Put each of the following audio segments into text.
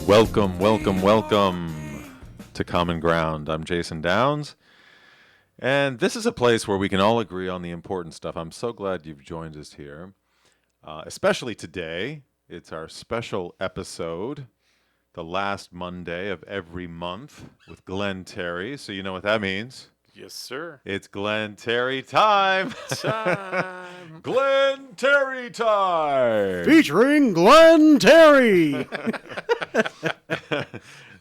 Welcome to Common Ground. I'm Jason Downs, and this is a place where we can all agree on the important stuff. I'm so glad you've joined us here, especially today. It's our special episode, the last Monday of every month with Glenn Terry. So you know what that means. Yes, sir. It's Glenn Terry time. Time. Glenn Terry time. Featuring Glenn Terry.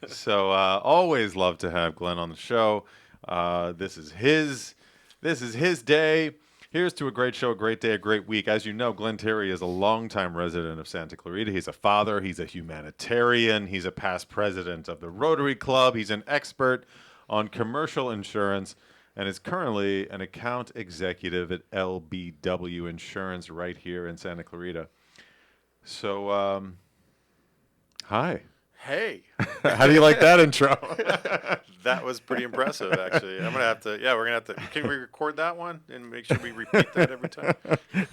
So always love to have Glenn on the show. This is his day. Here's to a great show, a great day, a great week. As you know, Glenn Terry is a longtime resident of Santa Clarita. He's a father. He's a humanitarian. He's a past president of the Rotary Club. He's an expert on commercial insurance and is currently an account executive at LBW Insurance right here in Santa Clarita. So, hi. Hey. How do you like that intro? That was pretty impressive, actually. I'm going to have to, we're going to have to, can we record that one and make sure we repeat that every time?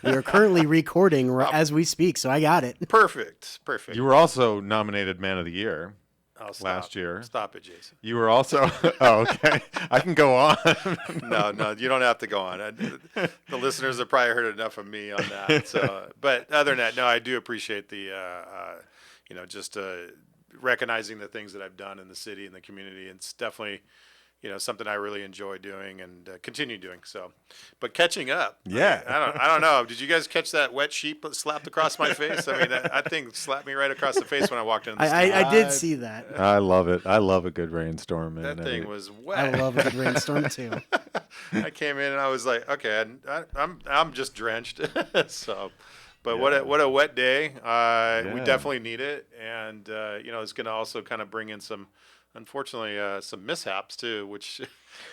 We are currently recording as we speak, so I got it. Perfect. You were also nominated Man of the Year last year. Stop it, Jason. You were also, oh, okay. I can go on. No, you don't have to go on. The listeners have probably heard enough of me on that. So, but other than that, no, I do appreciate the, just recognizing the things that I've done in the city and the community. It's definitely, something I really enjoy doing and continue doing. So, but catching up. Yeah. I don't know. Did you guys catch that wet sheep that slapped across my face? I mean, that thing slapped me right across the face when I walked in the studio. I did see that. I love it. I love a good rainstorm. That thing was wet. I love a good rainstorm too. I came in and I was like, okay, I'm just drenched. So. But Yeah. what a wet day. We Yeah. definitely need it. And, it's going to also kind of bring in unfortunately, some mishaps too, which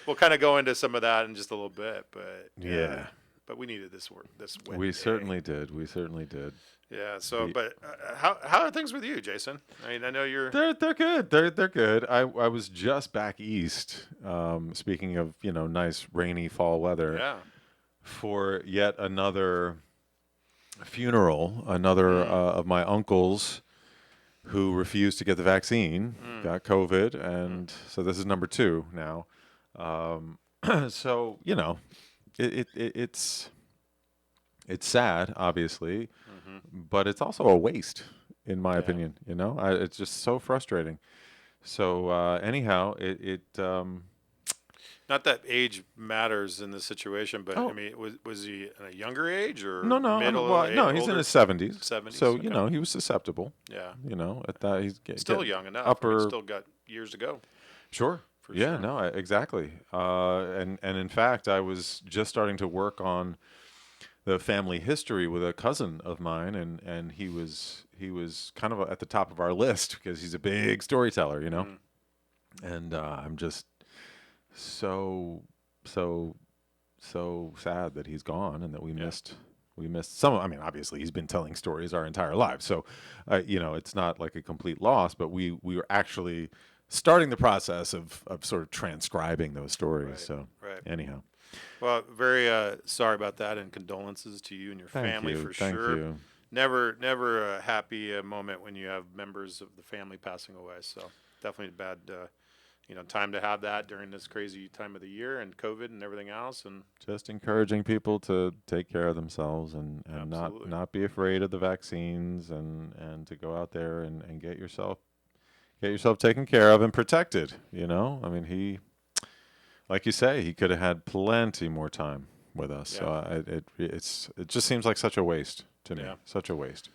we'll kind of go into some of that in just a little bit. But Yeah. But we needed this wet We day. certainly did. Yeah. So, but how are things with you, Jason? I mean, I know you're. They're good. They're good. I was just back east. Speaking of nice rainy fall weather. Yeah. For yet another funeral, another of my uncles who refused to get the vaccine, got COVID, and so this is number 2 now. So it's sad, obviously, but it's also a waste, in my opinion. It's just so frustrating. So anyhow, Not that age matters in this situation, but Oh. I mean, was he at a younger age or No, middle age, no, he's in older? his 70s. 70s, So okay. he was susceptible. Yeah. At that he's Still getting young enough. upper. He's still got years to go. Sure. For Yeah, sure. no, exactly. And in fact, I was just starting to work on the family history with a cousin of mine, and he was kind of at the top of our list because he's a big storyteller, And I'm just so sad that he's gone and that we missed some. I mean, obviously he's been telling stories our entire lives, so it's not like a complete loss, but we were actually starting the process of sort of transcribing those stories. Right, So right. anyhow, Well, very sorry about that, and condolences to you and your family for Thank sure. you. Never a happy moment when you have members of the family passing away. So definitely a bad, time to have that during this crazy time of the year and COVID and everything else. And Just encouraging people to take care of themselves and Absolutely. not be afraid of the vaccines and to go out there and get yourself taken care of and protected. I mean, he, like you say, he could have had plenty more time with us. Yeah. So it just seems like such a waste to me. Yeah. Such a waste.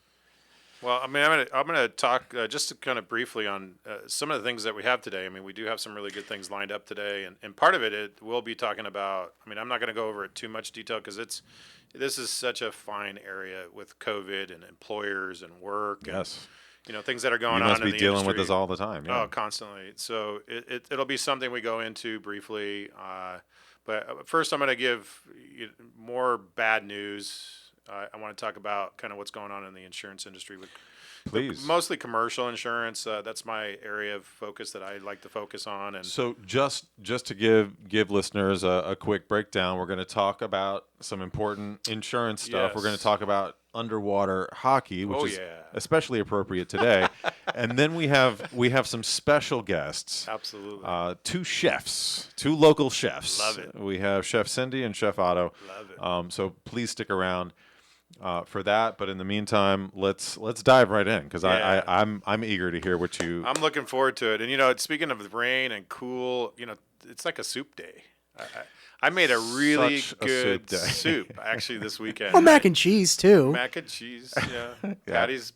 well, I mean, I'm gonna talk just to kind of briefly on some of the things that we have today. I mean, we do have some really good things lined up today, and part of it we'll be talking about. I mean, I'm not going to go over it too much detail because this is such a fine area with COVID and employers and work. Yes. And, things that are going You on must in be the dealing with industry. this all the time. Yeah. Oh, constantly. So it'll be something we go into briefly. But first, I'm going to give you more bad news. I want to talk about kind of what's going on in the insurance industry with Please. Mostly commercial insurance. That's my area of focus that I like to focus on. And So just to give listeners a quick breakdown, we're going to talk about some important insurance stuff. We're going to Yes. talk about underwater hockey, which Oh, is yeah. especially appropriate today. And then we have some special guests. Absolutely. Two local chefs. Love it. We have Chef Cindy and Chef Otto. Love it. So please stick around for that. But in the meantime, let's dive right in because Yeah. I'm eager to hear what you. I'm looking forward to it. And, speaking of rain and cool, it's like a soup day. I made a really Such a good soup day. soup actually this weekend. Well, mac and cheese too. Mac and cheese, yeah.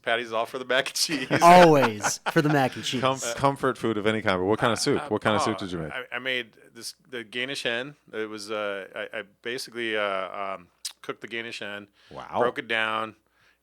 Patty's all for the mac and cheese. Always for the mac and cheese. Comfort food of any kind. But what kind of soup? What kind of soup did you make? I made the Danish hen. It was I basically cooked the Danish hen. Wow. Broke it down,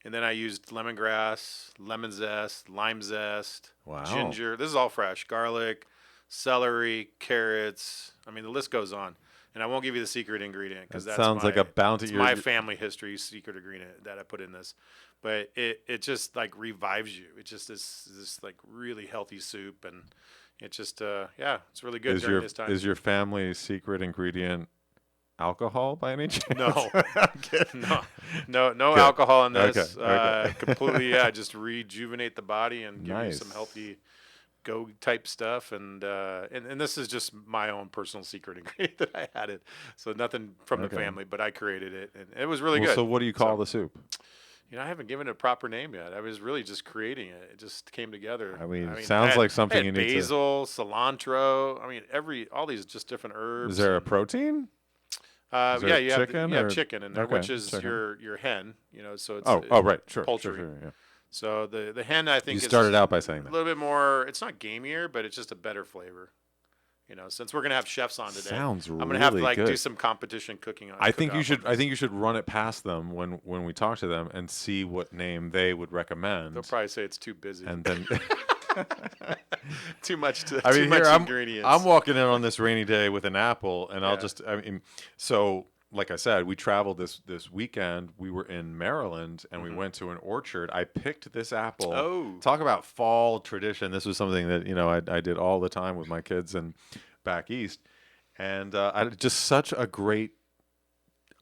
and then I used lemongrass, lemon zest, lime zest, Wow. ginger. This is all fresh. Garlic, celery, carrots. I mean, the list goes on. And I won't give you the secret ingredient because That that's sounds like a bounty. It's my family history secret ingredient that I put in this, but it just like revives you. It just is this like really healthy soup, and it just it's really good during this time. Is your family's secret ingredient alcohol by any chance? No, I'm kidding. no Good. alcohol in this. Okay. Completely, just rejuvenate the body and give you some Nice. healthy go type stuff, and this is just my own personal secret ingredient that I added. So nothing from the Okay. family, but I created it, and it was really Well, good. so what do you call the soup? I haven't given it a proper name yet. I was really just creating it. It just came together. I mean, I sounds had- like something I had you need to- basil, cilantro. I mean, all these just different herbs. Is there a and- protein? is there yeah, you chicken have or- chicken in there, okay, which is chicken. your hen. So it's Oh, right, sure. poultry. Sure, yeah. So the hen, I think, You is started out by saying a that. little bit more. It's not gamier, but it's just a better flavor. Since we're gonna have chefs on today, Sounds I'm gonna have to really do good. some competition cooking on. I think you cook-off should. on I think you should run it past them when we talk to them and see what name they would recommend. They'll probably say it's too busy, And then, too much to I mean, too much here ingredients. I'm walking in on this rainy day with an apple, and I'll Yeah. just. I mean, so like I said, we traveled this weekend. We were in Maryland, and we went to an orchard. I picked this apple. Oh. Talk about fall tradition. This was something that I did all the time with my kids and back east, and just such a great.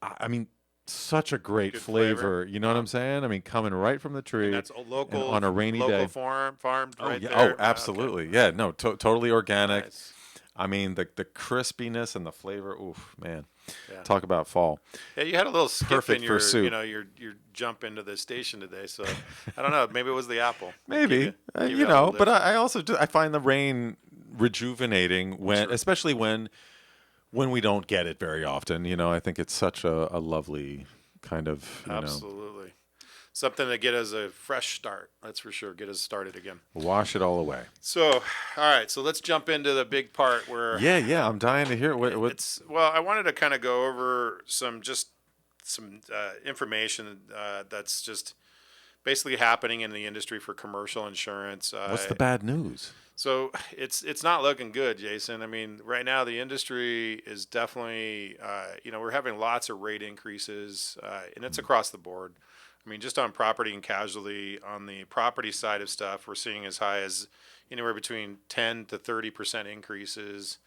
I mean, such a great Good flavor. flavor. You know what I'm saying? I mean, coming right from the tree. And that's a local on a rainy local day. farmed Oh right yeah! there. Oh, absolutely! Yeah, no, totally organic. Nice. I mean, the crispiness and the flavor. Oof, man! Yeah. Talk about fall. Yeah, you had a little skip Perfect in for your soup. your jump into the station today. So I don't know. Maybe it was the apple. Maybe Give you a but lift. I also I find the rain rejuvenating when, Sure. especially when we don't get it very often. I think it's such a lovely kind of Absolutely. Something to get us a fresh start. That's for sure. Get us started again. wash it all away. So, all right. So let's jump into the big part where Yeah. I'm dying to hear what. I wanted to kind of go over some information that's just basically happening in the industry for commercial insurance. What's the bad news? So it's not looking good, Jason. I mean, right now the industry is definitely, we're having lots of rate increases, and it's across the board. I mean, just on property and casualty, on the property side of stuff, we're seeing as high as anywhere between 10 to 30% increases.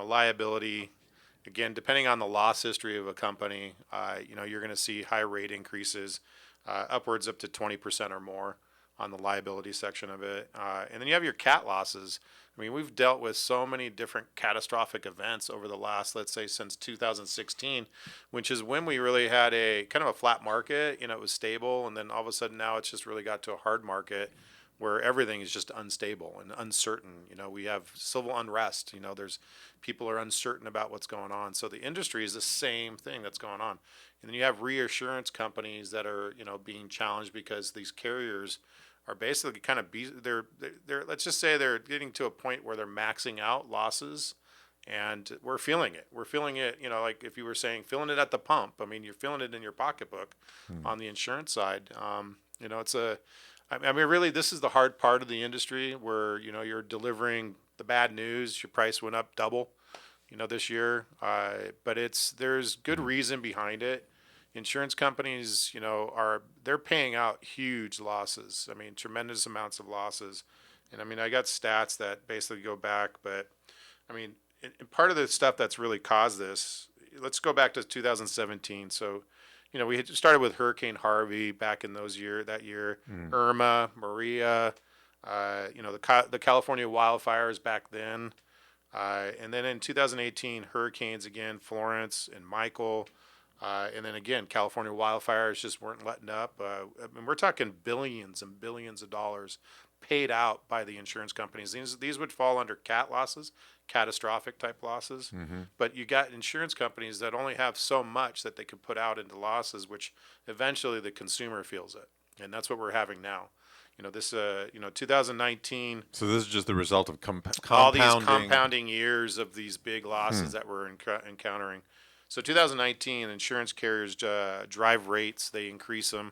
Liability, again, depending on the loss history of a company, you're going to see high rate increases, upwards up to 20% or more on the liability section of it. And then you have your cat losses. I mean, we've dealt with so many different catastrophic events over the last, let's say, since 2016, which is when we really had a kind of a flat market. It was stable, and then all of a sudden now it's just really got to a hard market where everything is just unstable and uncertain. We have civil unrest. There's people are uncertain about what's going on. So the industry is the same thing that's going on. And then you have reassurance companies that are, being challenged because these carriers are basically kind of they're let's just say they're getting to a point where they're maxing out losses, and we're feeling it. We're feeling it, like if you were saying feeling it at the pump. I mean, you're feeling it in your pocketbook on the insurance side. Really, this is the hard part of the industry where, you're delivering the bad news. Your price went up double, this year. But there's good reason behind it. insurance companies, they're paying out huge losses. I mean, tremendous amounts of losses. And I mean, I got stats that basically go back, but I mean, and part of the stuff that's really caused this, let's go back to 2017. So, we had started with Hurricane Harvey back in that year, Mm. Irma, Maria, the California wildfires back then. And then in 2018, hurricanes again, Florence and Michael. And then again, California wildfires just weren't letting up. I mean, we're talking billions and billions of dollars paid out by the insurance companies. These would fall under cat losses, catastrophic type losses. Mm-hmm. But you got insurance companies that only have so much that they could put out into losses, which eventually the consumer feels it. And that's what we're having now. 2019, So this is just the result of all these compounding. compounding years of these big losses that we're encountering. So 2019, insurance carriers drive rates, they increase them.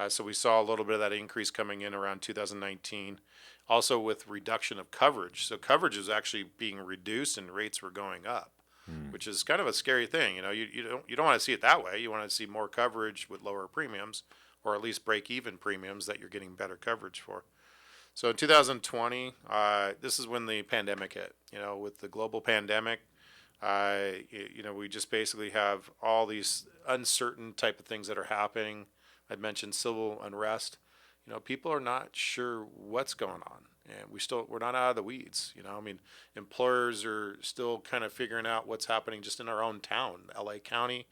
So we saw a little bit of that increase coming in around 2019. Also with reduction of coverage. So coverage is actually being reduced and rates were going up, which is kind of a scary thing. You don't want to see it that way. You want to see more coverage with lower premiums, or at least break even premiums that you're getting better coverage for. So in 2020, this is when the pandemic hit. With the global pandemic, we just basically have all these uncertain type of things that are happening. I'd mentioned civil unrest. People are not sure what's going on, and we're not out of the weeds. I mean, employers are still kind of figuring out what's happening just in our own town, LA County,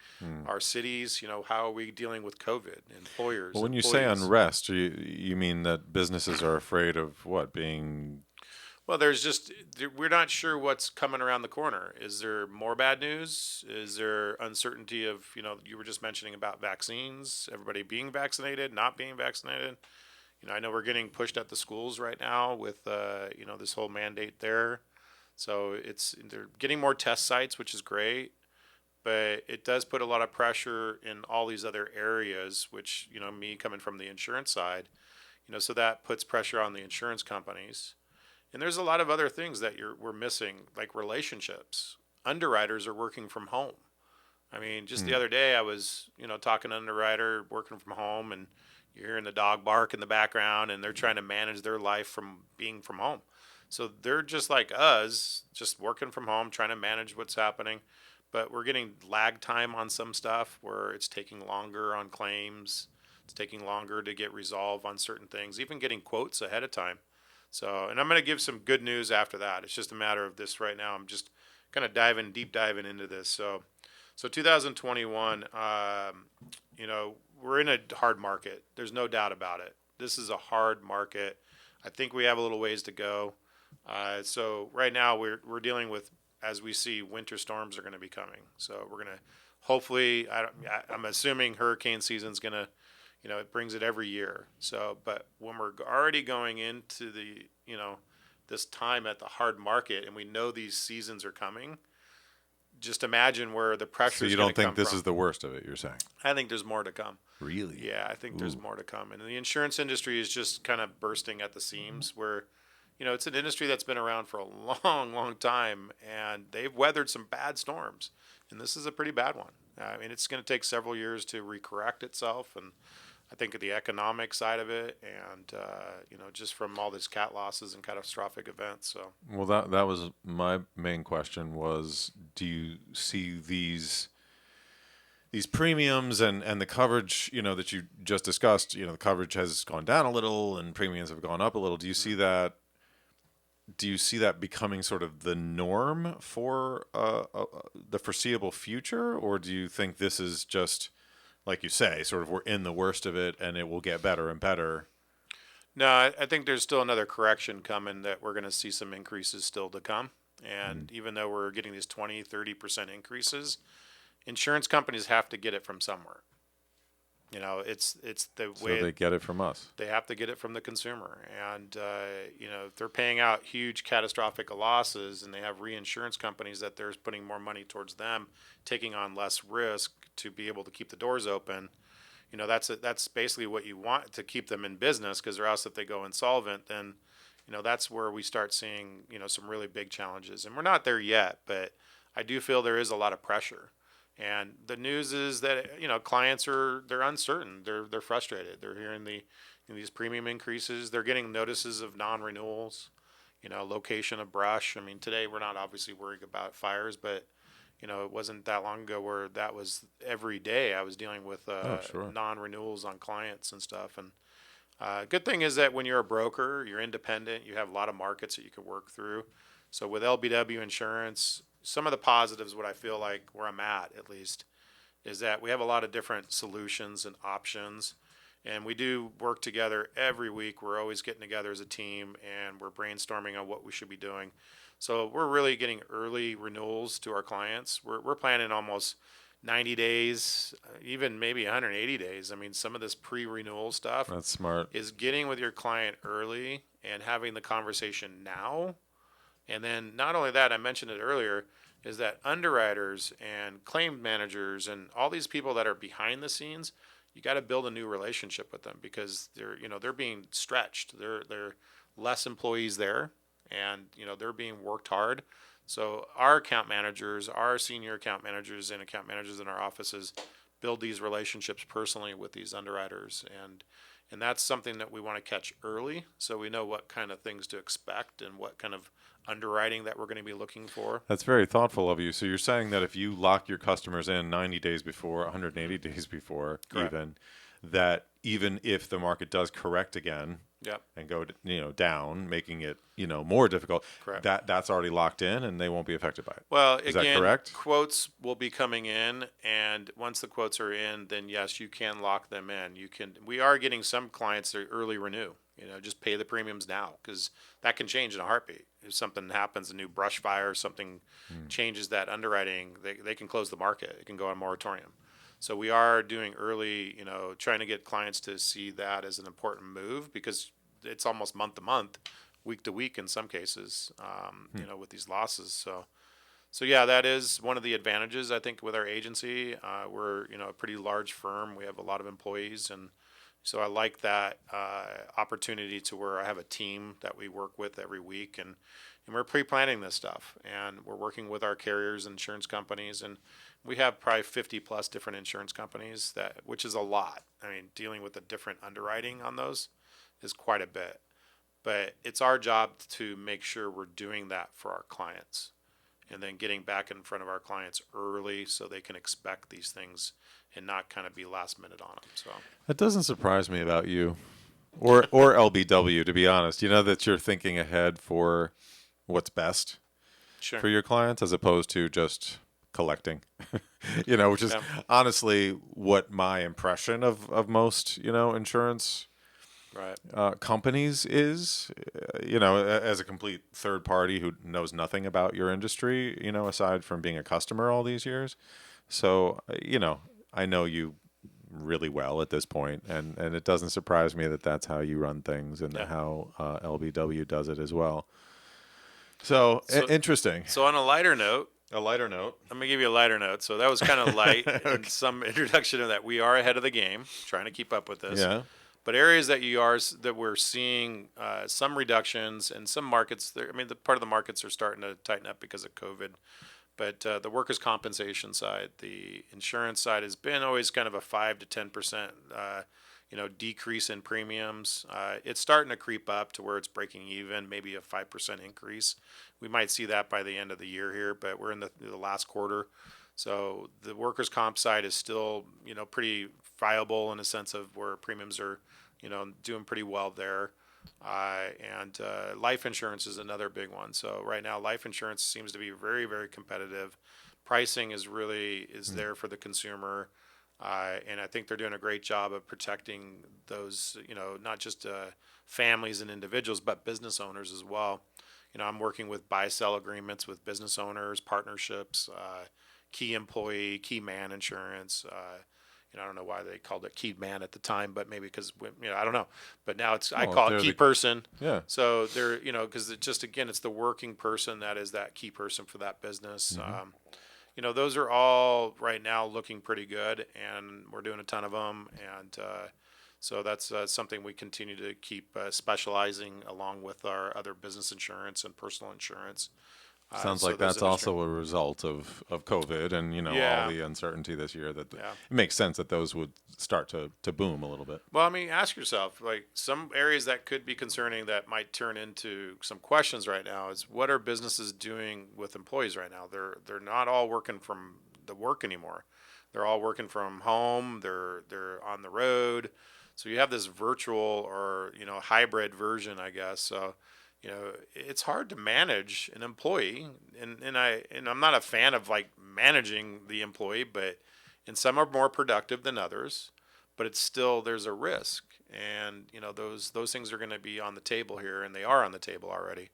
our cities. How are we dealing with COVID? Employers. Well, when you say employees. unrest, you mean that businesses are afraid of what being? Well, we're not sure what's coming around the corner. Is there more bad news? Is there uncertainty of, you were just mentioning about vaccines, everybody being vaccinated, not being vaccinated? I know we're getting pushed at the schools right now with, this whole mandate there. So they're getting more test sites, which is great, but it does put a lot of pressure in all these other areas, which, me coming from the insurance side, so that puts pressure on the insurance companies. And there's a lot of other things that we're missing, like relationships. Underwriters are working from home. I mean, just the other day I was, talking to an underwriter working from home, and you're hearing the dog bark in the background, and they're trying to manage their life from being from home. So they're just like us, just working from home, trying to manage what's happening. But we're getting lag time on some stuff where it's taking longer on claims. It's taking longer to get resolved on certain things, even getting quotes ahead of time. So, and I'm going to give some good news after that. It's just a matter of this right now. I'm just kind of deep diving into this. So 2021, we're in a hard market. There's no doubt about it. This is a hard market. I think we have a little ways to go. So right now we're dealing with, as we see, winter storms are going to be coming. So we're going to hopefully, I'm assuming hurricane season's going to, it brings it every year. So, but when we're already going into the, this time at the hard market, and we know these seasons are coming, just imagine where the pressure So is you going don't to come think this from. is the worst of it? You're saying? I think there's more to come. Really? Yeah, I think there's Ooh. more to come. And the insurance industry is just kind of bursting at the seams where, it's an industry that's been around for a long, long time, and they've weathered some bad storms. And this is a pretty bad one. I mean, it's going to take several years to recorrect itself. And I think of the economic side of it, and just from all these cat losses and catastrophic events. So, Well, that was my main question was, do you see these premiums and the coverage, that you just discussed, the coverage has gone down a little and premiums have gone up a little. Do you see that? Do you see that becoming sort of the norm for the foreseeable future, or do you think this is just, like you say, sort of we're in the worst of it and it will get better and better? no, I think there's still another correction coming that we're going to see some increases still to come. And even though we're getting these 20, 30% increases, insurance companies have to get it from somewhere. It's the So way they get it from us. they have to get it from the consumer. And, if they're paying out huge catastrophic losses and they have reinsurance companies that they're putting more money towards them, taking on less risk to be able to keep the doors open, that's basically what you want to keep them in business, because or else if they go insolvent, then, that's where we start seeing, some really big challenges. And we're not there yet, but I do feel there is a lot of pressure. And the news is that clients they're uncertain, they're frustrated, they're hearing these premium increases, they're getting notices of non-renewals, location of brush. I mean, today we're not obviously worried about fires, but it wasn't that long ago where that was every day. I was dealing with Oh, sure. non-renewals on clients and stuff. And good thing is that when you're a broker, you're independent. You have a lot of markets that you can work through. So with LBW Insurance, some of the positives, what I feel like where I'm at least, is that we have a lot of different solutions and options. And we do work together every week. We're always getting together as a team and we're brainstorming on what we should be doing. So we're really getting early renewals to our clients. We're planning almost 90 days, even maybe 180 days. I mean, some of this pre-renewal stuff That's smart. is getting with your client early and having the conversation now. And then not only that, I mentioned it earlier, is that underwriters and claim managers and all these people that are behind the scenes, you got to build a new relationship with them because they're being stretched. They're less employees there, and they're being worked hard. So our account managers, our senior account managers and account managers in our offices build these relationships personally with these underwriters, and that's something that we want to catch early so we know what kind of things to expect and what kind of underwriting that we're going to be looking for. That's very thoughtful of you. So you're saying that if you lock your customers in 90 days before, 180 days before, Correct. that even if the market does correct again Yep. and go down, making it more difficult, Correct. that's already locked in and they won't be affected by it. Well, Is again, that correct? quotes will be coming in, and once the quotes are in, then yes, you can lock them in. We are getting some clients that early renew. Just pay the premiums now because that can change in a heartbeat. If something happens, a new brush fire, something changes that underwriting, they can close the market. It can go on moratorium. So we are doing early, trying to get clients to see that as an important move because it's almost month to month, week to week in some cases, with these losses. So yeah, that is one of the advantages I think with our agency. We're a pretty large firm. We have a lot of employees, and so I like that opportunity to where I have a team that we work with every week, and we're pre-planning this stuff, and we're working with our carriers, insurance companies, and we have probably 50 plus different insurance companies which is a lot. I mean, dealing with the different underwriting on those is quite a bit, but it's our job to make sure we're doing that for our clients and then getting back in front of our clients early so they can expect these things and not kind of be last minute on them. So That doesn't surprise me about you or LBW, to be honest. That you're thinking ahead for what's best sure. for your clients as opposed to just collecting, which is Yeah. honestly what my impression of most, insurance Right. companies is, as a complete third party who knows nothing about your industry, aside from being a customer all these years. So, I know you really well at this point, and it doesn't surprise me that that's how you run things and Yeah. how LBW does it as well. So, So- interesting. So on a lighter note, A lighter note. I'm gonna give you a lighter note. So that was kind of light and some introduction of that. We are ahead of the game, trying to keep up with this. Yeah. But areas that we're seeing some reductions in some markets. I mean, the part of the markets are starting to tighten up because of COVID. But the workers' compensation side, the insurance side has been always kind of a 5 to 10% decrease in premiums. It's starting to creep up to where it's breaking even, maybe a 5% increase. We might see that by the end of the year here, but we're in the last quarter. So the workers' comp side is still, pretty viable in a sense of where premiums are, doing pretty well there. And life insurance is another big one. So right now, life insurance seems to be very, very competitive. Pricing is there for the consumer. And I think they're doing a great job of protecting those, not just families and individuals, but business owners as well. I'm working with buy-sell agreements with business owners, partnerships, key employee, key man insurance. I don't know why they called it key man at the time, but maybe because, I don't know. But now I call it key person. Yeah. So they're, because it's the working person that is that key person for that business. Those are all right now looking pretty good, and we're doing a ton of them. And so that's something we continue to keep specializing along with our other business insurance and personal insurance. Sounds So like those that's industry- also a result of COVID and, Yeah. all the uncertainty this year that Yeah. it makes sense that those would start to boom a little bit. Well, I mean, ask yourself, like some areas that could be concerning that might turn into some questions right now is what are businesses doing with employees right now? They're not all working from the work anymore. They're all working from home. They're on the road. So you have this virtual or, hybrid version, I guess. So, it's hard to manage an employee, and I'm not a fan of like managing the employee, but and some are more productive than others, but it's still there's a risk, and those things are going to be on the table here, and they are on the table already,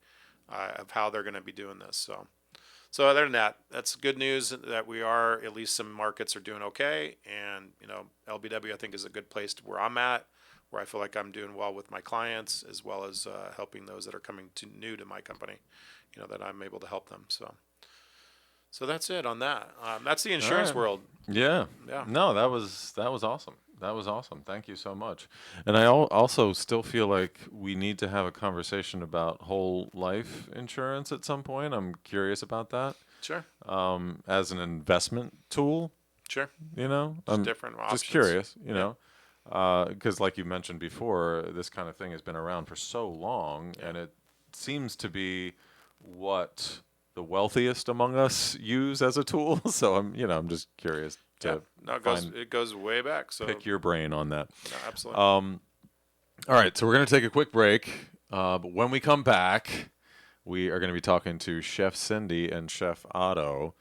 of how they're going to be doing this. So other than that, that's good news that we are at least some markets are doing okay, and LBW I think is a good place to where I'm at, where I feel like I'm doing well with my clients as well as helping those that are coming new to my company, that I'm able to help them. So that's it on that. That's the insurance right. world. Yeah. Yeah. No, that was awesome. That was awesome. Thank you so much. And I also still feel like we need to have a conversation about whole life insurance at some point. I'm curious about that. Sure. As an investment tool, Sure. I'm different just options. curious, because like you mentioned before, this kind of thing has been around for so long, and it seems to be what the wealthiest among us use as a tool. So I'm just curious to No, find, it goes way back. So pick your brain on that. no, absolutely. All right, so we're going to take a quick break. But when we come back, we are going to be talking to Chef Cindy and Chef Otto,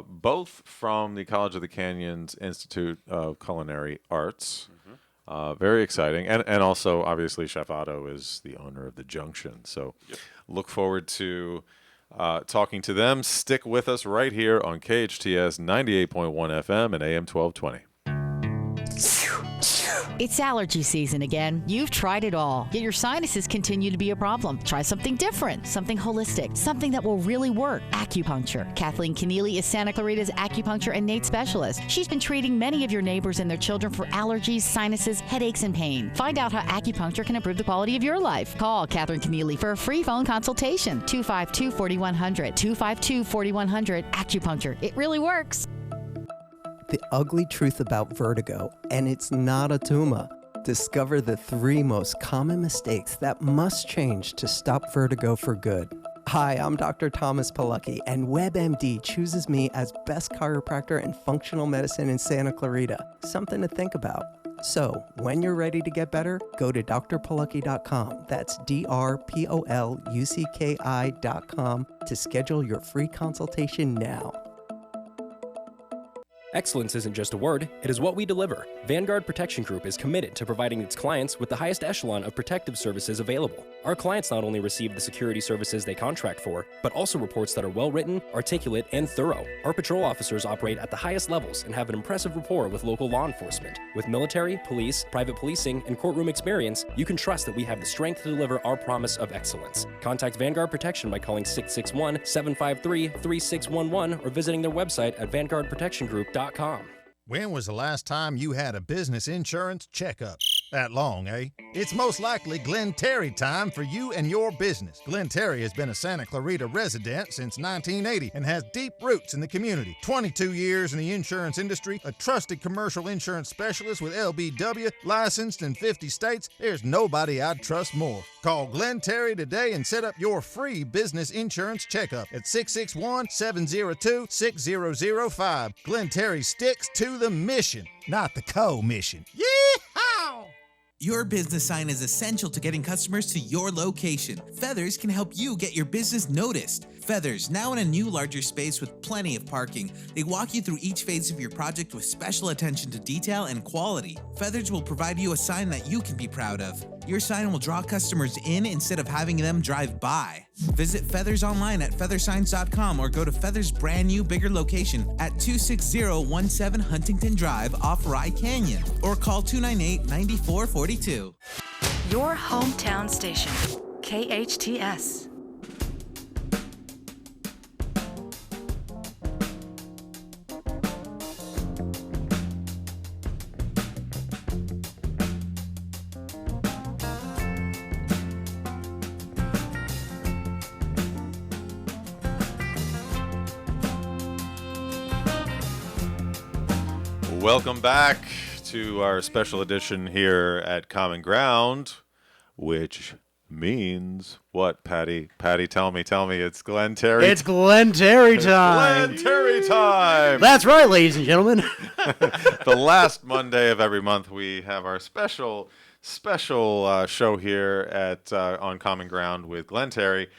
both from the College of the Canyons Institute of Culinary Arts. Very exciting. And also, obviously, Chef Otto is the owner of The Junction. So look forward to talking to them. Stick with us right here on KHTS 98.1 FM and AM 1220. It's allergy season again. You've tried it all, yet your sinuses continue to be a problem. Try something different, something holistic, something that will really work. Acupuncture. Kathleen Keneally is Santa Clarita's acupuncture and NATE specialist. She's been treating many of your neighbors and their children for allergies, sinuses, headaches, and pain. Find out how acupuncture can improve the quality of your life. Call Kathleen Keneally for a free phone consultation. 252-4100. 252-4100. Acupuncture. It really works. The ugly truth about vertigo, and it's not a tumor. Discover the 3 most common mistakes that must change to stop vertigo for good. Hi, I'm Dr. Thomas Pilecki, and WebMD chooses me as best chiropractor and functional medicine in Santa Clarita. Something to think about. So, when you're ready to get better, go to drpilecki.com. That's drpolucki.com to schedule your free consultation now. Excellence isn't just a word, it is what we deliver. Vanguard Protection Group is committed to providing its clients with the highest echelon of protective services available. Our clients not only receive the security services they contract for, but also reports that are well-written, articulate, and thorough. Our patrol officers operate at the highest levels and have an impressive rapport with local law enforcement. With military, police, private policing, and courtroom experience, you can trust that we have the strength to deliver our promise of excellence. Contact Vanguard Protection by calling 661-753-3611 or visiting their website at vanguardprotectiongroup.com. When was the last time you had a business insurance checkup? That long, eh? It's most likely Glenn Terry time for you and your business. Glenn Terry has been a Santa Clarita resident since 1980 and has deep roots in the community. 22 years in the insurance industry, a trusted commercial insurance specialist with LBW, licensed in 50 states. There's nobody I'd trust more. Call Glenn Terry today and set up your free business insurance checkup at 661-702-6005. Glenn Terry sticks to the mission, not the co-mission. Yeehaw! Your business sign is essential to getting customers to your location. Feathers can help you get your business noticed. Feathers, now in a new larger space with plenty of parking. They walk you through each phase of your project with special attention to detail and quality. Feathers will provide you a sign that you can be proud of. Your sign will draw customers in instead of having them drive by. Visit Feathers online at feathersigns.com or go to Feathers' brand new bigger location at 26017 Huntington Drive off Rye Canyon or call 298-9442. Your hometown station, KHTS. Welcome back to our special edition here at Common Ground, which means what, Patty? Patty, tell me. It's Glenn Terry. It's Glenn Terry time. Glenn Terry time. That's right, ladies and gentlemen. The last Monday of every month, we have our special show here at on Common Ground with Glenn Terry,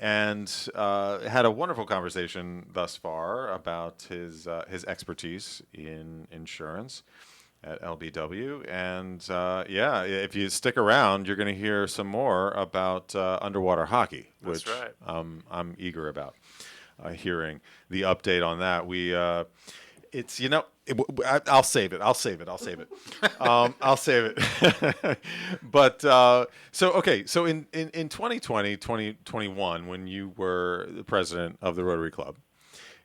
and had a wonderful conversation thus far about his expertise in insurance at LBW. And if you stick around, you're going to hear some more about underwater hockey, which That's right. I'm eager about hearing the update on that. I'll save it. I'll save it. But so in 2020, 2021, when you were the president of the Rotary Club,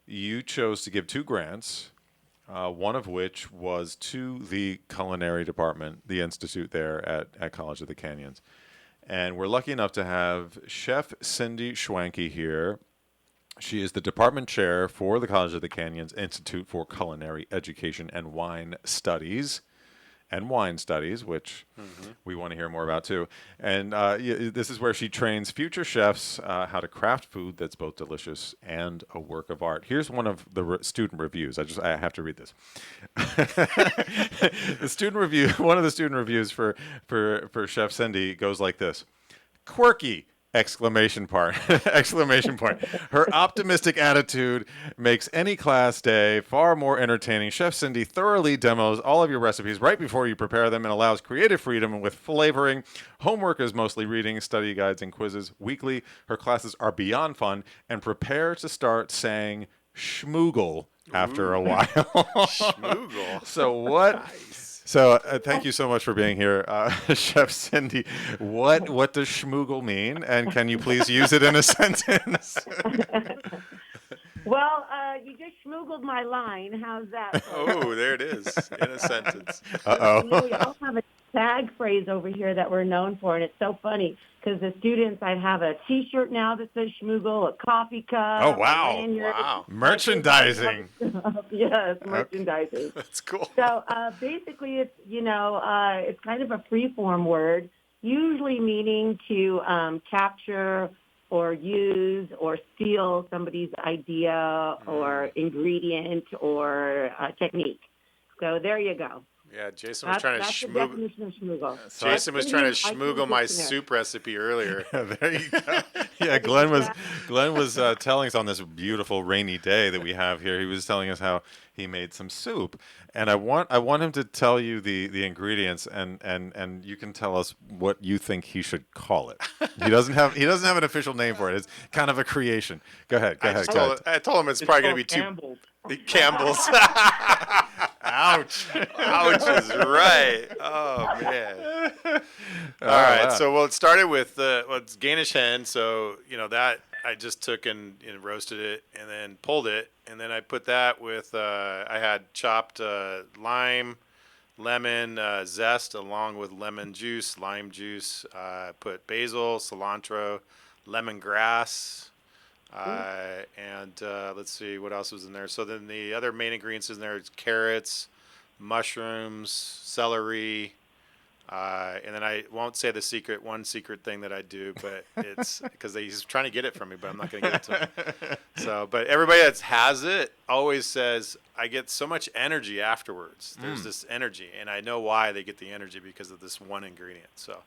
you chose to give 2 grants, one of which was to the culinary department, the institute there at College of the Canyons. And we're lucky enough to have Chef Cindy Schwanke here. She is the department chair for the College of the Canyons Institute for Culinary Education and Wine Studies, which we want to hear more about too. And this is where she trains future chefs how to craft food that's both delicious and a work of art. Here's one of the student reviews. I have to read this. The student review, one of the student reviews for Chef Cindy goes like this: quirky! Exclamation point. Her optimistic attitude makes any class day far more entertaining. Chef Cindy thoroughly demos all of your recipes right before you prepare them and allows creative freedom with flavoring. Homework is mostly reading, study guides, and quizzes weekly. Her classes are beyond fun, and prepare to start saying schmoogle after a while. Schmoogle. So what? Nice. So thank you so much for being here, Chef Cindy. What does schmoogle mean, and can you please use it in a sentence? Well, you just schmoogled my line. How's that? Oh, there it is, in a sentence. Uh-oh. You know, we all have a tag phrase over here that we're known for, and it's so funny because the students, I have a T-shirt now that says schmoogle, a coffee cup. Oh, wow. A lanyard. Wow. Merchandising. Yes, merchandising. That's cool. So basically, it's it's kind of a free-form word, usually meaning to capture or use or steal somebody's idea or ingredient or technique. So there you go. Yeah, Jason was trying to That's the definition of schmoogle. Jason was trying to schmoogle my soup recipe earlier. There you go. Yeah, Glenn was telling us on this beautiful rainy day that we have here. He was telling us how he made some soup, and I want him to tell you the ingredients, and you can tell us what you think he should call it. He doesn't have an official name for it. It's kind of a creation. Go ahead. I told him it's probably going to be Campbell's. Campbell's. Ouch. Ouch is right. Oh, man. All right. Wow. So, it started with it's Danish hen. So, that I just took and roasted it and then pulled it. And then I put that with, I had chopped lime, lemon zest along with lemon juice, lime juice. Put basil, cilantro, lemongrass. And let's see what else was in there. So then the other main ingredients in there is carrots, mushrooms, celery, and then I won't say one secret thing that I do, but it's because he's trying to get it from me, but I'm not going to give it to him. So, but everybody that has it always says, I get so much energy afterwards. There's this energy, and I know why they get the energy because of this one ingredient. So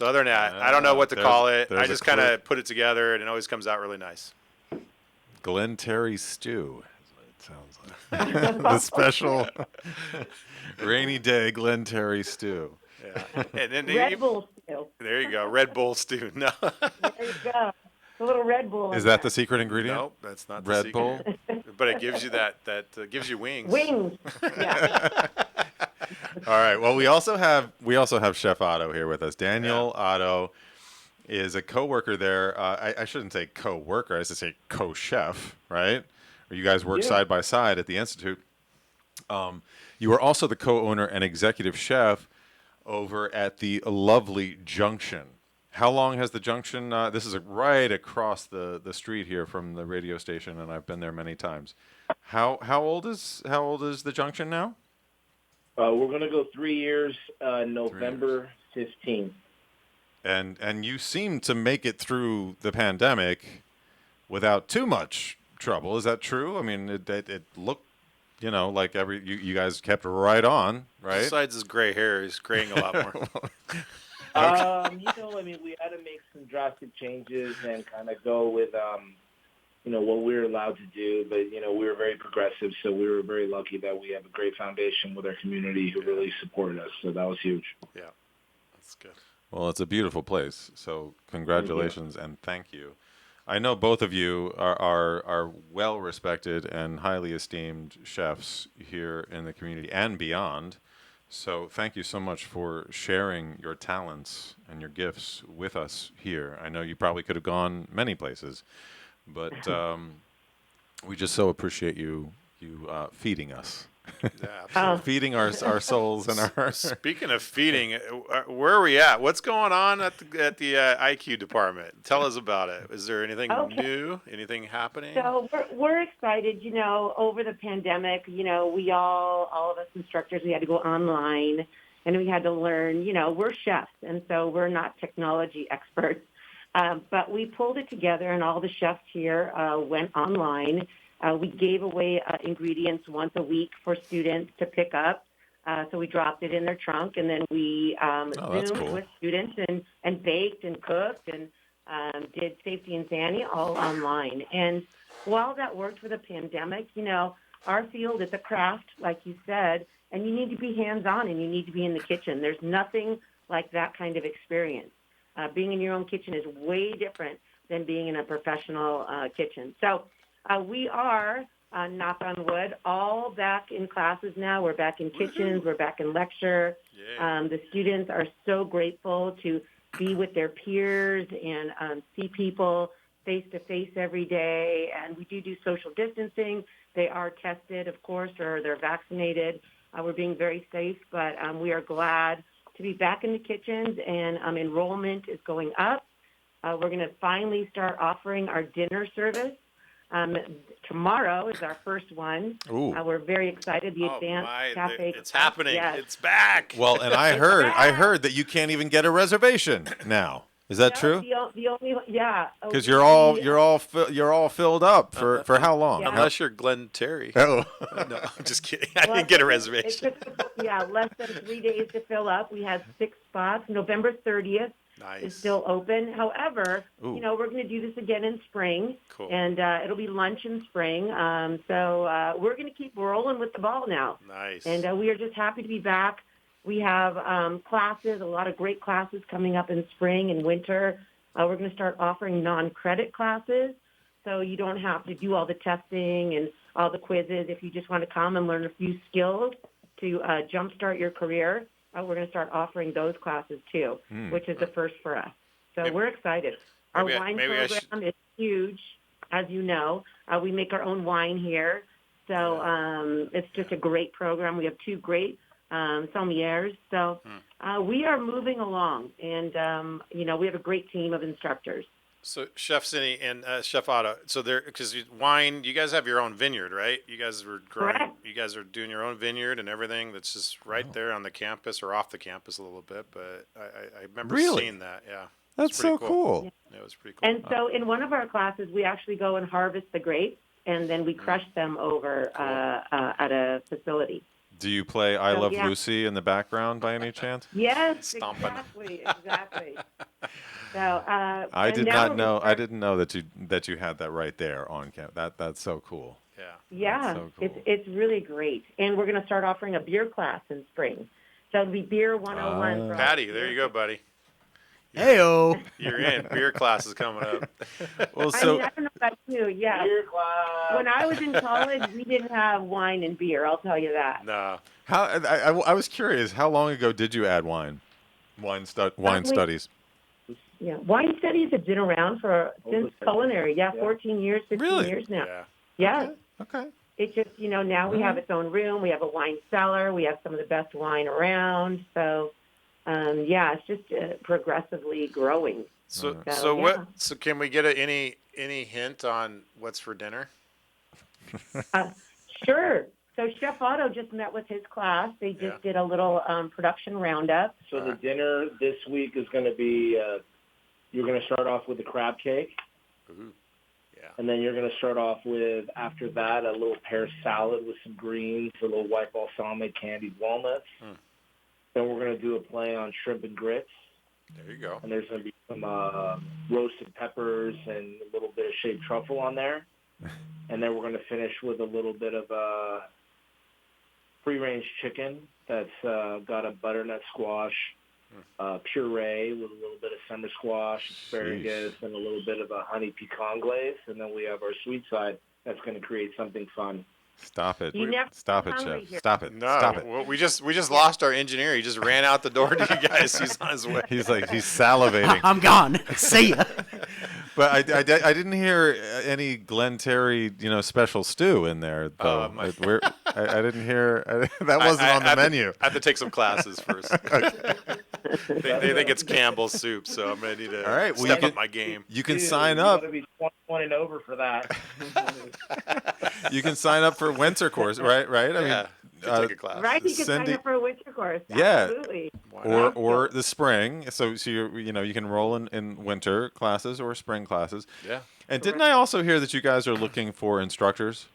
other than that, I don't know what to call it. I just kind of put it together, and it always comes out really nice. Glenn Terry stew is what it sounds like. The special rainy day Glenn Terry stew. Yeah. And then Red Bull stew. There you go, Red Bull stew. No. There you go. A little Red Bull. Is that the secret ingredient? Nope, that's not the Red secret. Bull. But it gives you that gives you wings. Wings. Yeah. All right. Well, we also have Chef Otto here with us. Daniel Otto is a co-worker there. I shouldn't say co-worker. I should say co-chef, right? Or you guys work side by side at the Institute. You are also the co-owner and executive chef over at the lovely Junction. How long has the Junction? This is right across the street here from the radio station, and I've been there many times. How old is the Junction now? We're going to go 3 years, November 15th. And you seem to make it through the pandemic without too much trouble. Is that true? I mean, it looked, like you guys kept right on, right? Besides his gray hair, he's graying a lot more. We had to make some drastic changes and kind of go with, what we were allowed to do. But, we were very progressive, so we were very lucky that we have a great foundation with our community who really supported us. So that was huge. Yeah, that's good. Well, it's a beautiful place. So congratulations and thank you. I know both of you are well-respected and highly esteemed chefs here in the community and beyond. So thank you so much for sharing your talents and your gifts with us here. I know you probably could have gone many places, but we just so appreciate you feeding us. Yeah, feeding our souls and our. Speaking of feeding, where are we at? What's going on at the IQ department? Tell us about it. Is there anything new? Anything happening? So we're excited. Over the pandemic, we all of us instructors, we had to go online, and we had to learn. We're chefs, and so we're not technology experts, but we pulled it together, and all the chefs here went online. We gave away ingredients once a week for students to pick up. So we dropped it in their trunk, and then we Zoomed with students and baked and cooked and did safety and sani all online. And while that worked for the pandemic, our field is a craft, like you said, and you need to be hands-on and you need to be in the kitchen. There's nothing like that kind of experience. Being in your own kitchen is way different than being in a professional kitchen. So we are, knock on wood, all back in classes now. We're back in kitchens. We're back in lecture. The students are so grateful to be with their peers and see people face-to-face every day. And we do social distancing. They are tested, of course, or they're vaccinated. We're being very safe, but we are glad to be back in the kitchens, and enrollment is going up. We're going to finally start offering our dinner service. Tomorrow is our first one. We're very excited. The Advanced Cafe. It's happening. Yes. It's back. Well, and I heard that you can't even get a reservation now. Is that true? The only, yeah. Because you're all filled up for how long? Yeah. Unless you're Glenn Terry. Oh. No, I'm just kidding. I didn't get a reservation. Less than 3 days to fill up. We had 6 spots. November 30th. Nice. Is still open. However, we're going to do this again in spring, and it'll be lunch in spring. So we're going to keep rolling with the ball now. Nice. And we are just happy to be back. We have classes, a lot of great classes coming up in spring and winter. We're going to start offering non-credit classes, so you don't have to do all the testing and all the quizzes. If you just want to come and learn a few skills to jumpstart your career, we're going to start offering those classes too, which is the first for us. So we're excited. Our wine program is huge, as you know. We make our own wine here. So it's just a great program. We have 2 great sommeliers. So we are moving along, and, we have a great team of instructors. So Chef Cindy and Chef Otto, because wine, you guys have your own vineyard, right? You guys were growing, Correct. You guys are doing your own vineyard and everything that's just right there on the campus or off the campus a little bit. But I remember seeing that. Yeah. That's so cool. Yeah, it was pretty cool. And so in one of our classes, we actually go and harvest the grapes, and then we crush them over at a facility. Do you play I Love yeah. Lucy in the background by any chance? Yes, Stomping. exactly. So I and did now not we're know. gonna I didn't know that you had that right there on camp. That's so cool. Yeah. Yeah, so cool. it's really great. And we're going to start offering a beer class in spring. So it'll be Beer 101. for all Patty, the there you beer go, buddy. Heyo. You're in. Beer class is coming up. Well, I so don't know about you. Yeah. Beer class. When I was in college, we didn't have wine and beer. I'll tell you that. No. I was curious. How long ago did you add wine? Wine studies. Yeah, wine studies have been around since culinary. Yeah, 14 years, 15 years now. Yeah. Yeah. Okay. It's just, now we have its own room. We have a wine cellar. We have some of the best wine around. So, it's just progressively growing. So yeah. So can we get any hint on what's for dinner? Sure. So Chef Otto just met with his class. They just Yeah. did a little production roundup. So the dinner this week is going to be, you're going to start off with the crab cake. Ooh. Yeah. And then you're going to start off with, after that, a little pear salad with some greens, a little white balsamic candied walnuts. Then we're going to do a play on shrimp and grits. There you go. And there's going to be some roasted peppers and a little bit of shaved truffle on there. And then we're going to finish with a little bit of free-range chicken that's got a butternut squash puree with a little bit of summer squash, asparagus, and a little bit of a honey pecan glaze. And then we have our sweet side that's going to create something fun. Stop it. You never Stop it, hungry Chef. here. Stop it. No, Stop it. well, we just lost our engineer. He just ran out the door to you guys. He's on his way. He's salivating. I'm gone. See ya. But I didn't hear any Glenn Terry, special stew in there though. I didn't hear that wasn't on the menu. I have to take some classes first. They think it's Campbell's soup, so I'm ready to All right, well, step up my game. You can Dude, sign you up. got to be 21 and over for that. You can sign up for winter course, right? I Yeah, you can take a class. Right, you can Cindy- sign up for a winter course. Yeah. Absolutely. Or the spring. So you can roll in winter classes or spring classes. Yeah. And didn't I also hear that you guys are looking for instructors?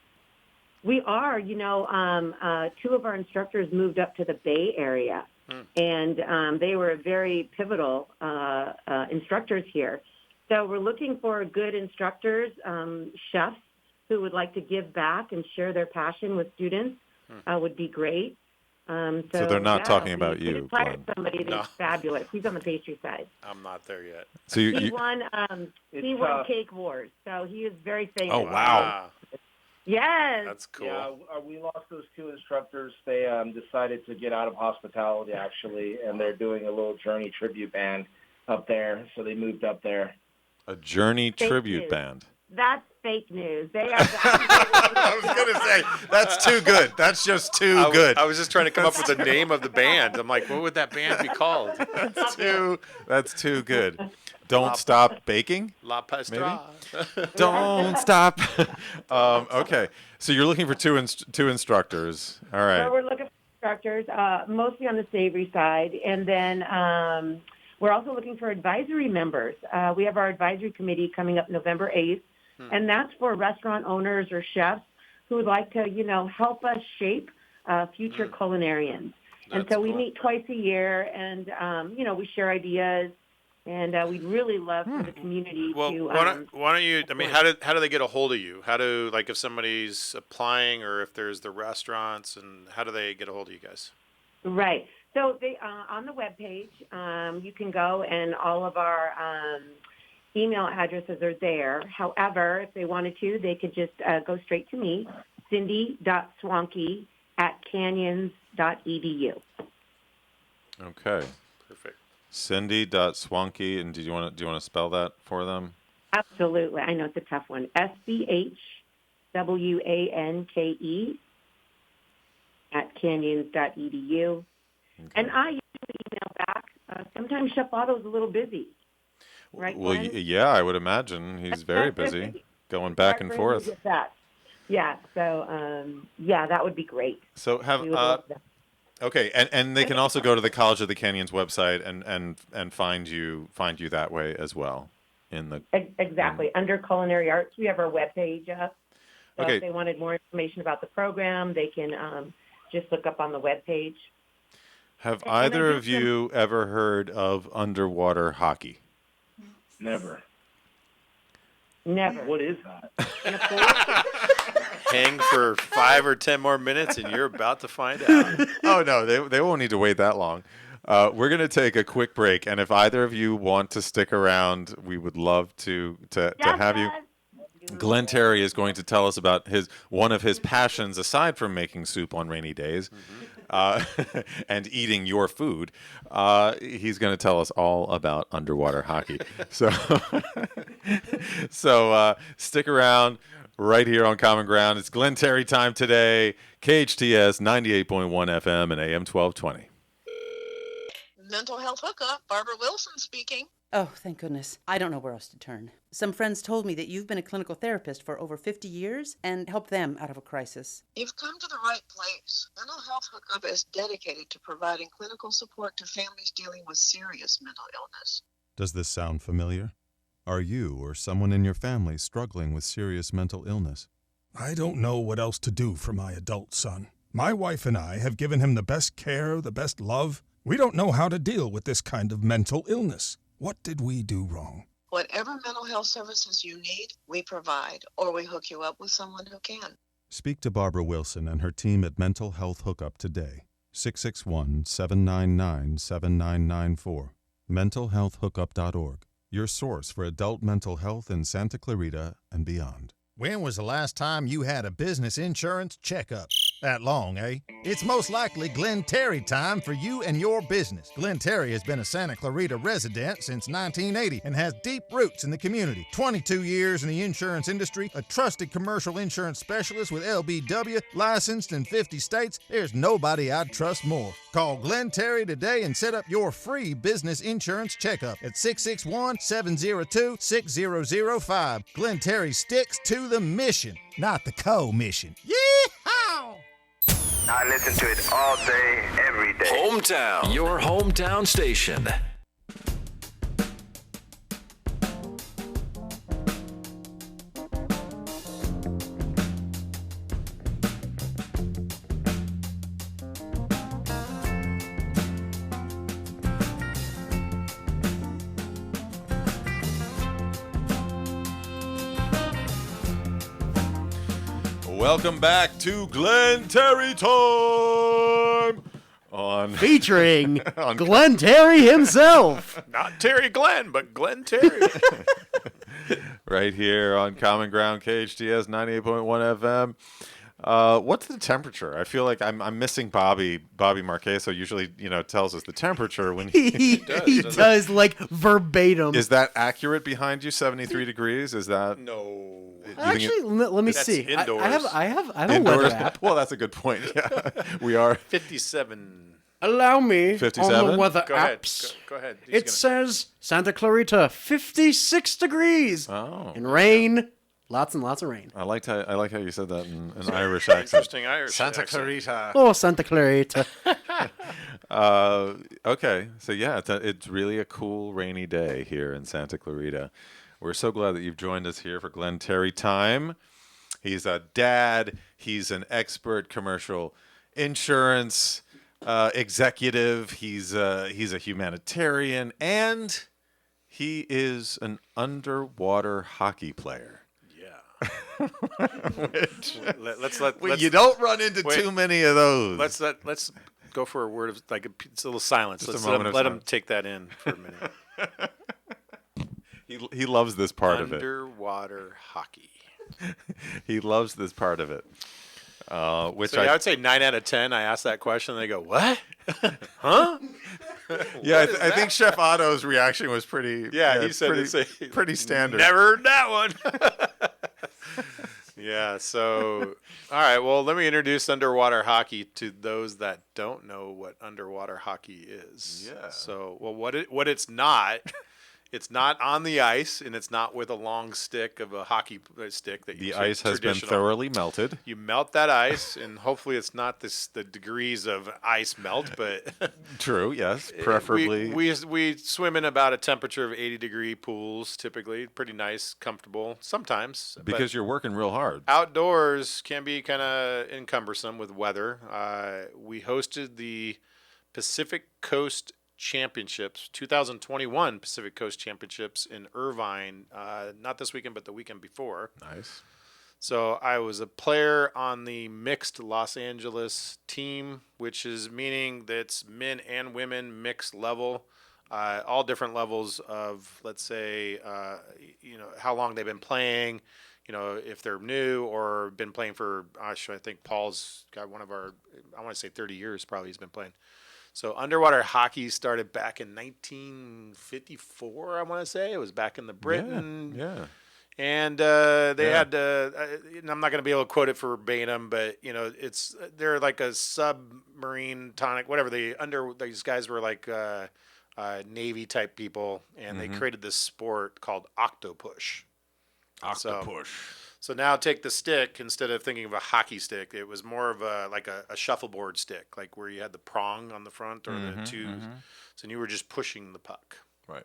We are. Two of our instructors moved up to the Bay Area, and they were very pivotal instructors here. So we're looking for good instructors, chefs who would like to give back and share their passion with students. Would be great. So they're not talking about we you, just hired Glenn. somebody that's fabulous. He's on the pastry side. I'm not there yet. So He won tough. Cake Wars, so he is very famous. Oh, wow. Yes. That's cool. Yeah, we lost those two instructors. They decided to get out of hospitality, actually, and they're doing a little Journey tribute band up there, so they moved up there. A Journey Thank tribute you. band. That's fake news. They are. I was gonna say that's too good. That's just too good. I was just trying to come up with the name of the band. I'm like, what would that band be called? That's too good. Don't stop baking. La Pastra. Don't stop. Okay, so you're looking for two instructors. All So right. we're looking for instructors, mostly on the savory side, and then we're also looking for advisory members. We have our advisory committee coming up November 8th, and that's for restaurant owners or chefs who would like to, help us shape future culinarians. And That's so we cool. meet twice a year, and we share ideas. And we'd really love for the community Well, to. why don't you? I mean, how do they get a hold of you? How do if somebody's applying, or if there's the restaurants, and how do they get a hold of you guys? Right. So they on the webpage, you can go, and all of our email addresses are there. However, if they wanted to, they could just go straight to me, cindy.swanky@canyons.edu. Okay. Perfect. Cindy.swanky, and do you want to spell that for them? Absolutely. I know it's a tough one. SBHWANKE @canyons.edu. Okay. And I usually email back. Sometimes Chef Otto's a little busy. Right, Well, Glenn? yeah, I would imagine he's very busy, going back and Right, Glenn, you forth. get that. Yeah. So, that would be great. So have We would love that. okay, and they can also go to the College of the Canyons website and find you that way as well. Exactly. Under Culinary Arts, we have our webpage up. So Okay. if they wanted more information about the program, they can just look up on the webpage. Have And I either do of you ever heard of underwater hockey? Never. Never. What is that? In a pool? Hang for 5 or 10 more minutes, and you're about to find out. Oh no, they won't need to wait that long. We're going to take a quick break, and if either of you want to stick around, we would love to have you. Glenn Terry is going to tell us about one of his passions, aside from making soup on rainy days, and eating your food. He's going to tell us all about underwater hockey. So stick around right here on Common Ground. It's Glenn Terry time today. KHTS 98.1 FM and AM 1220. Mental health hookup, Barbara Wilson speaking. Oh, thank goodness. I don't know where else to turn. Some friends told me that you've been a clinical therapist for over 50 years and helped them out of a crisis. You've come to the right place. Mental Health Hookup is dedicated to providing clinical support to families dealing with serious mental illness. Does this sound familiar? Are you or someone in your family struggling with serious mental illness? I don't know what else to do for my adult son. My wife and I have given him the best care, the best love. We don't know how to deal with this kind of mental illness. What did we do wrong? Whatever mental health services you need, we provide, or we hook you up with someone who can. Speak to Barbara Wilson and her team at Mental Health Hookup today. 661-799-7994. MentalHealthHookup.org. Your source for adult mental health in Santa Clarita and beyond. When was the last time you had a business insurance checkup? That long, eh? It's most likely Glenn Terry time for you and your business. Glenn Terry has been a Santa Clarita resident since 1980 and has deep roots in the community. 22 years in the insurance industry, a trusted commercial insurance specialist with LBW, licensed in 50 states. There's nobody I'd trust more. Call Glenn Terry today and set up your free business insurance checkup at 661-702-6005. Glenn Terry sticks to the mission, not the co-mission. Yeehaw! I listen to it all day, every day. Hometown, your hometown station. Welcome back to Glenn Terry time on featuring on Glenn Terry himself. Not Terry Glenn, but Glenn Terry. Right here on Common Ground KHTS 98.1 FM. What's the temperature? I feel like I'm missing Bobby Marqueso usually, tells us the temperature when he does like verbatim. Is that accurate behind you? 73 degrees? Is that no? Actually, let me see. Indoors. I have a weather app. Well, that's a good point. Yeah, we are 57. Allow me 57? on the weather Go ahead. apps. Go ahead. It says Santa Clarita 56 degrees and rain. Lots and lots of rain. I like how you said that in an Irish accent. Interesting Irish Santa accent. Clarita. Oh, Santa Clarita. Okay, so yeah, it's really a cool rainy day here in Santa Clarita. We're so glad that you've joined us here for Glenn Terry time. He's a dad. He's an expert commercial insurance executive. He's a humanitarian, and he is an underwater hockey player. You don't run into too many of those. Let's go for a word of it's a little silence. Just Let's let him take that in for a minute. He loves this part of it. Underwater hockey. He loves this part of it. I would say 9 out of 10. I ask that question, and they go, "What? Huh?" Yeah, I think Chef Otto's reaction was pretty. Yeah, he said pretty standard. Never heard that one. Yeah. So, all right. Well, let me introduce underwater hockey to those that don't know what underwater hockey is. Yeah. So, what it's not. It's not on the ice, and it's not with a long stick of a hockey stick that you. The ice has been thoroughly melted. You melt that ice, and hopefully it's not the degrees of ice melt, but true. Yes, preferably. We swim in about a temperature of 80-degree pools, typically. Pretty nice, comfortable. Sometimes because you're working real hard. Outdoors can be kind of encumbersome with weather. We hosted the Pacific Coast Championships, 2021 Pacific Coast Championships in Irvine, not this weekend, but the weekend before. Nice. So I was a player on the mixed Los Angeles team, which is meaning that's men and women mixed level, all different levels of, let's say, how long they've been playing, if they're new or been playing for, I think Paul's got I want to say 30 years probably he's been playing. So underwater hockey started back in 1954, I want to say. It was back in the Britain. Yeah. And they had, and I'm not going to be able to quote it verbatim, but, they're like a submarine tonic, whatever. These guys were like Navy type people, and they created this sport called octopush. So now take the stick, instead of thinking of a hockey stick, it was more of a shuffleboard stick, like where you had the prong on the front or the two. So you were just pushing the puck. Right.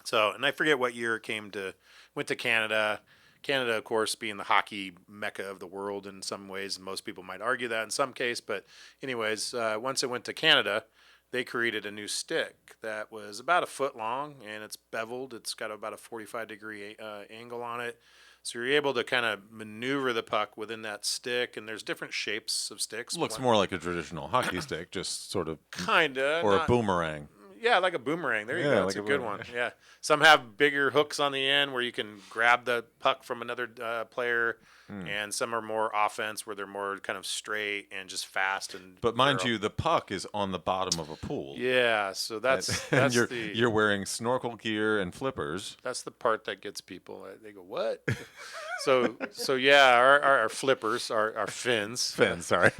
So, and I forget what year it went to Canada. Canada, of course, being the hockey mecca of the world in some ways. Most people might argue that in some case. But anyways, once it went to Canada, they created a new stick that was about a foot long, and it's beveled. It's got about a 45-degree angle on it. So you're able to kind of maneuver the puck within that stick, and there's different shapes of sticks. Looks more like a traditional hockey stick, just sort of. Kinda. Or a boomerang. Yeah, like a boomerang. There you go. That's like a good one. Yeah. Some have bigger hooks on the end where you can grab the puck from another player, and some are more offense where they're more kind of straight and just fast. But mind you, the puck is on the bottom of a pool. Yeah, so that's you're wearing snorkel gear and flippers. That's the part that gets people. They go, "What?" So yeah, our flippers, our fins. Fins, sorry.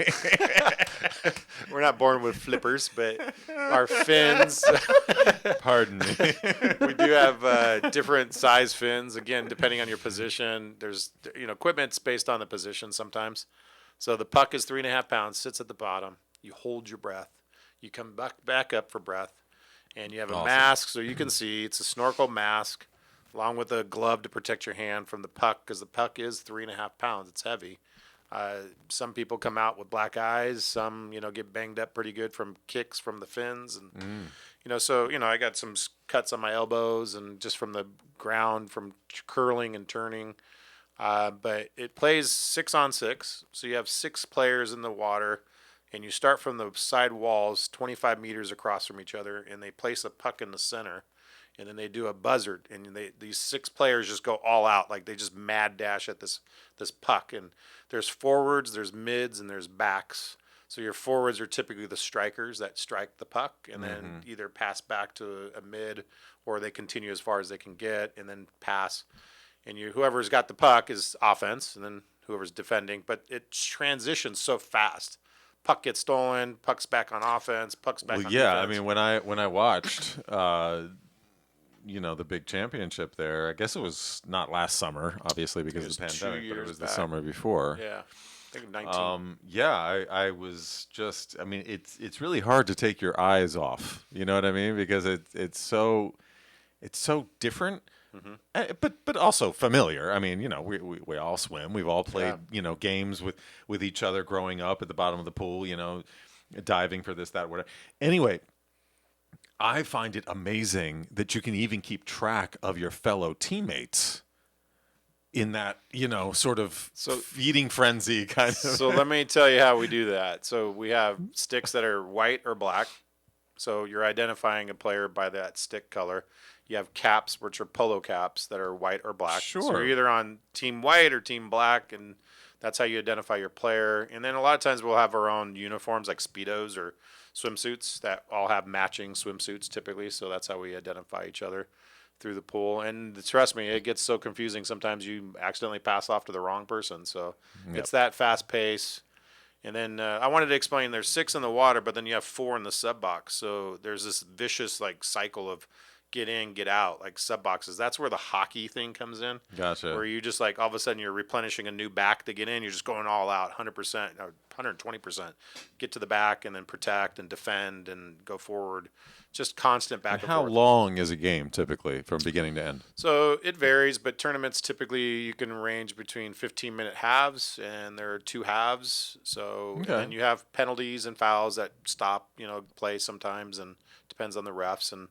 We're not born with flippers, but our fins. Pardon me. We do have different size fins. Again, depending on your position, there's equipment's based on the position sometimes. So the puck is 3.5 pounds, sits at the bottom. You hold your breath. You come back up for breath, and you have a mask so you can see. It's a snorkel mask, along with a glove to protect your hand from the puck, because the puck is 3.5 pounds. It's heavy. Some people come out with black eyes. Some, get banged up pretty good from kicks from the fins, and I got some cuts on my elbows and just from the ground from curling and turning. But it plays 6-on-6, so you have 6 players in the water, and you start from the side walls 25 meters across from each other, and they place a puck in the center. And then they do a buzzard, and these 6 players just go all out, like they just mad dash at this puck. And there's forwards, there's mids, and there's backs. So your forwards are typically the strikers that strike the puck, and then either pass back to a mid, or they continue as far as they can get, and then pass. And whoever's got the puck is offense, and then whoever's defending. But it transitions so fast. Puck gets stolen, puck's back on offense, puck's back on defense. I mean, when I watched. The big championship there. I guess it was not last summer, obviously, because of the pandemic, but it was the summer before. Yeah, I think 19. I was just. I mean, it's really hard to take your eyes off. You know what I mean? Because it's so different, but also familiar. I mean, we all swim. We've all played games with each other growing up at the bottom of the pool. Diving for this, that, whatever. Anyway. I find it amazing that you can even keep track of your fellow teammates in that, sort of feeding frenzy kind of. So let me tell you how we do that. So we have sticks that are white or black. So you're identifying a player by that stick color. You have caps, which are polo caps that are white or black. Sure. So you're either on team white or team black, and that's how you identify your player. And then a lot of times we'll have our own uniforms like Speedos or swimsuits that all have matching swimsuits typically. So that's how we identify each other through the pool. And trust me, it gets so confusing. Sometimes you accidentally pass off to the wrong person. So it's that fast pace. And then I wanted to explain there's 6 in the water, but then you have 4 in the sub box. So there's this vicious cycle of get in, get out, like sub boxes. That's where the hockey thing comes in. Gotcha. Where you just all of a sudden you're replenishing a new back to get in. You're just going all out, 100% or 120%. Get to the back and then protect and defend and go forward. Just constant back and how forth. long is a game typically from beginning to end? So it varies, but tournaments typically you can range between 15-minute halves, and there are 2 halves. So and you have penalties and fouls that stop, play sometimes, and depends on the refs. And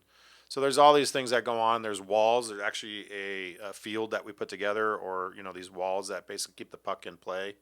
so there's all these things that go on. There's walls. There's actually a field that we put together, or these walls that basically keep the puck in play.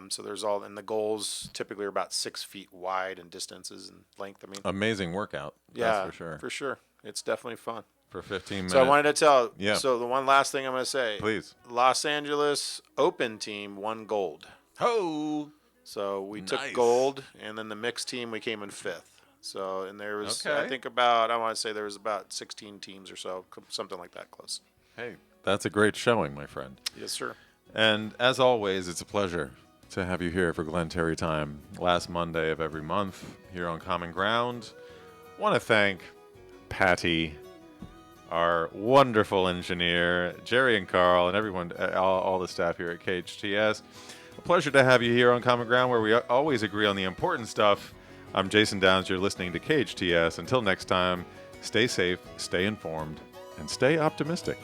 So there's and the goals typically are about 6 feet wide in distances and length. I mean, amazing workout. That's for sure. For sure, it's definitely fun. For 15 minutes. So I wanted to tell. Yeah. So the one last thing I'm going to say. Please. Los Angeles Open team won gold. Oh. So we took Nice. gold, and then the mixed team we came in 5th. So, and there was, Okay. I think I want to say there was about 16 teams or so, something like that close. Hey, that's a great showing, my friend. Yes, sir. And as always, it's a pleasure to have you here for Glen Terry Time, last Monday of every month here on Common Ground. Want to thank Patty, our wonderful engineer, Jerry and Carl, and everyone, all the staff here at KHTS. A pleasure to have you here on Common Ground, where we always agree on the important stuff. I'm Jason Downs. You're listening to KHTS. Until next time, stay safe, stay informed, and stay optimistic.